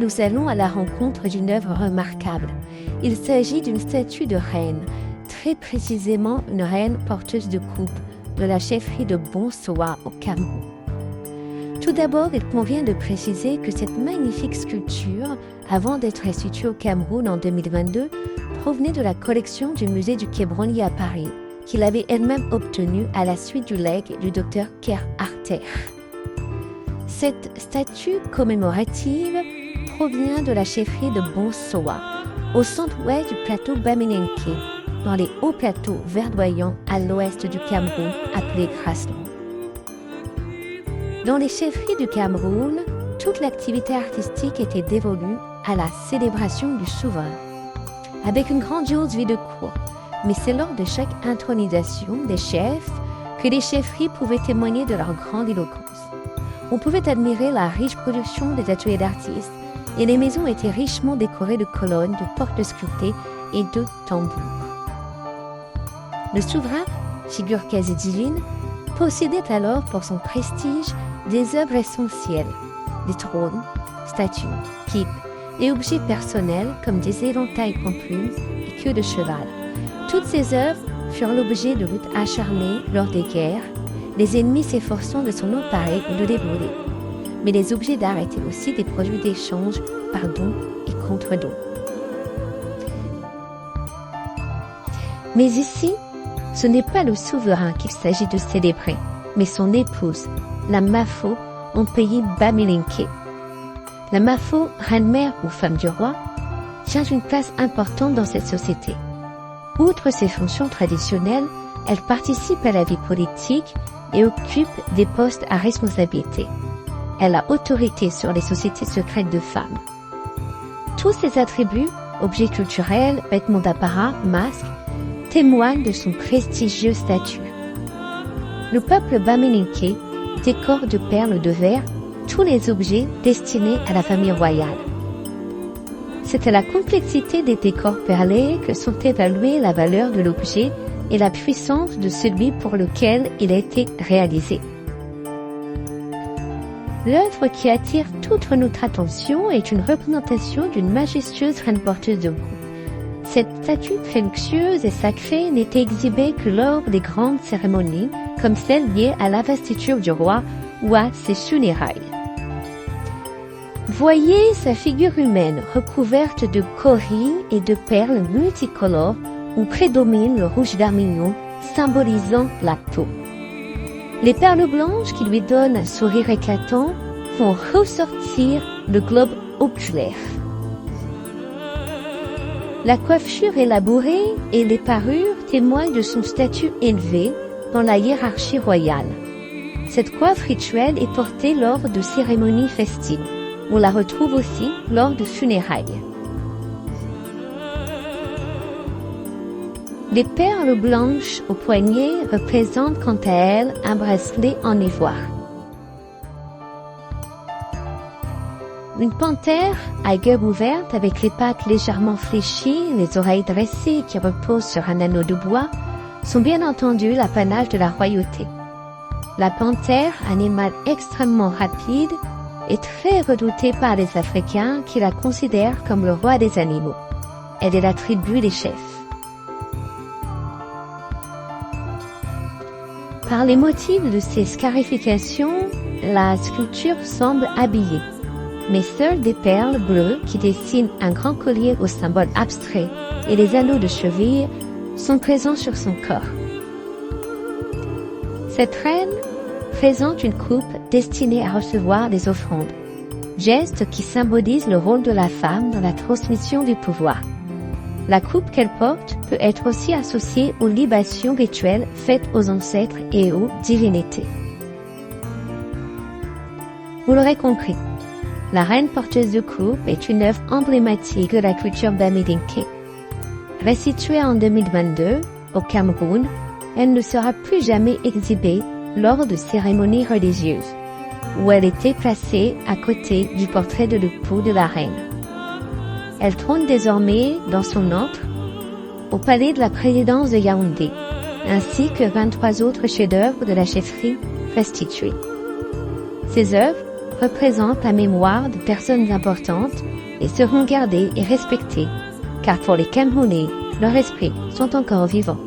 nous allons à la rencontre d'une œuvre remarquable. Il s'agit d'une statue de reine, très précisément une reine porteuse de coupe, de la chefferie de Bonsoa au Cameroun. Tout d'abord, il convient de préciser que cette magnifique sculpture, avant d'être restituée au Cameroun en 2022, provenait de la collection du musée du Quai Branly à Paris, qu'il avait elle-même obtenue à la suite du legs du Dr Kerr Arter. Cette statue commémorative provient de la chefferie de Bonsoa, au centre-ouest du plateau Bamilenke, dans les hauts plateaux verdoyants à l'ouest du Cameroun, appelés Grasslands. Dans les chefferies du Cameroun, toute l'activité artistique était dévolue à la célébration du souverain, avec une grandiose vie de cour. Mais c'est lors de chaque intronisation des chefs que les chefferies pouvaient témoigner de leur grande éloquence. On pouvait admirer la riche production des ateliers d'artistes, et les maisons étaient richement décorées de colonnes, de portes sculptées et de tambours. Le souverain, figure quasi divine, possédait alors pour son prestige des œuvres essentielles, des trônes, statues, pipes et objets personnels comme des éventails en plumes et queues de cheval. Toutes ces œuvres furent l'objet de luttes acharnées lors des guerres, les ennemis s'efforçant de s'en emparer ou de les brûler. Mais les objets d'art étaient aussi des produits d'échange par don et contre don. Mais ici, ce n'est pas le souverain qu'il s'agit de célébrer, mais son épouse, la Mafo, en pays Bamilenke. La Mafo, reine-mère ou femme du roi, tient une place importante dans cette société. Outre ses fonctions traditionnelles, elle participe à la vie politique et occupe des postes à responsabilité. Elle a autorité sur les sociétés secrètes de femmes. Tous ces attributs, objets culturels, vêtements d'apparat, masques, témoignent de son prestigieux statut. Le peuple Bamilenke décore de perles de verre tous les objets destinés à la famille royale. C'est à la complexité des décors perlés que sont évaluées la valeur de l'objet et la puissance de celui pour lequel il a été réalisé. L'œuvre qui attire toute notre attention est une représentation d'une majestueuse reine porteuse de coupe. Cette statue très luxueuse et sacrée n'était exhibée que lors des grandes cérémonies, comme celle liée à l'investiture du roi ou à ses funérailles. Voyez sa figure humaine recouverte de coris et de perles multicolores où prédomine le rouge d'Armignon, symbolisant la peau. Les perles blanches qui lui donnent un sourire éclatant font ressortir le globe oculaire. La coiffure élaborée et les parures témoignent de son statut élevé dans la hiérarchie royale. Cette coiffe rituelle est portée lors de cérémonies festives. On la retrouve aussi lors de funérailles. Les perles blanches au poignet représentent quant à elles un bracelet en ivoire. Une panthère à gueule ouverte avec les pattes légèrement fléchies, les oreilles dressées qui reposent sur un anneau de bois, sont bien entendu l'apanage de la royauté. La panthère, animal extrêmement rapide, est très redoutée par les Africains qui la considèrent comme le roi des animaux. Elle est la tribu des chefs. Par les motifs de ces scarifications, la sculpture semble habillée, mais seules des perles bleues qui dessinent un grand collier au symbole abstrait et les anneaux de cheville sont présents sur son corps. Cette reine présente une coupe destinée à recevoir des offrandes, geste qui symbolise le rôle de la femme dans la transmission du pouvoir. La coupe qu'elle porte peut être aussi associée aux libations rituelles faites aux ancêtres et aux divinités. Vous l'aurez compris, la reine porteuse de coupe est une œuvre emblématique de la culture bamilenke. Restituée en 2022 au Cameroun, elle ne sera plus jamais exhibée lors de cérémonies religieuses, où elle était placée à côté du portrait de l'époux de la reine. Elle trône désormais dans son antre au palais de la présidence de Yaoundé, ainsi que 23 autres chefs-d'œuvre de la chefferie restitués. Ces œuvres représentent la mémoire de personnes importantes et seront gardées et respectées, car pour les Camerounais, leurs esprits sont encore vivants.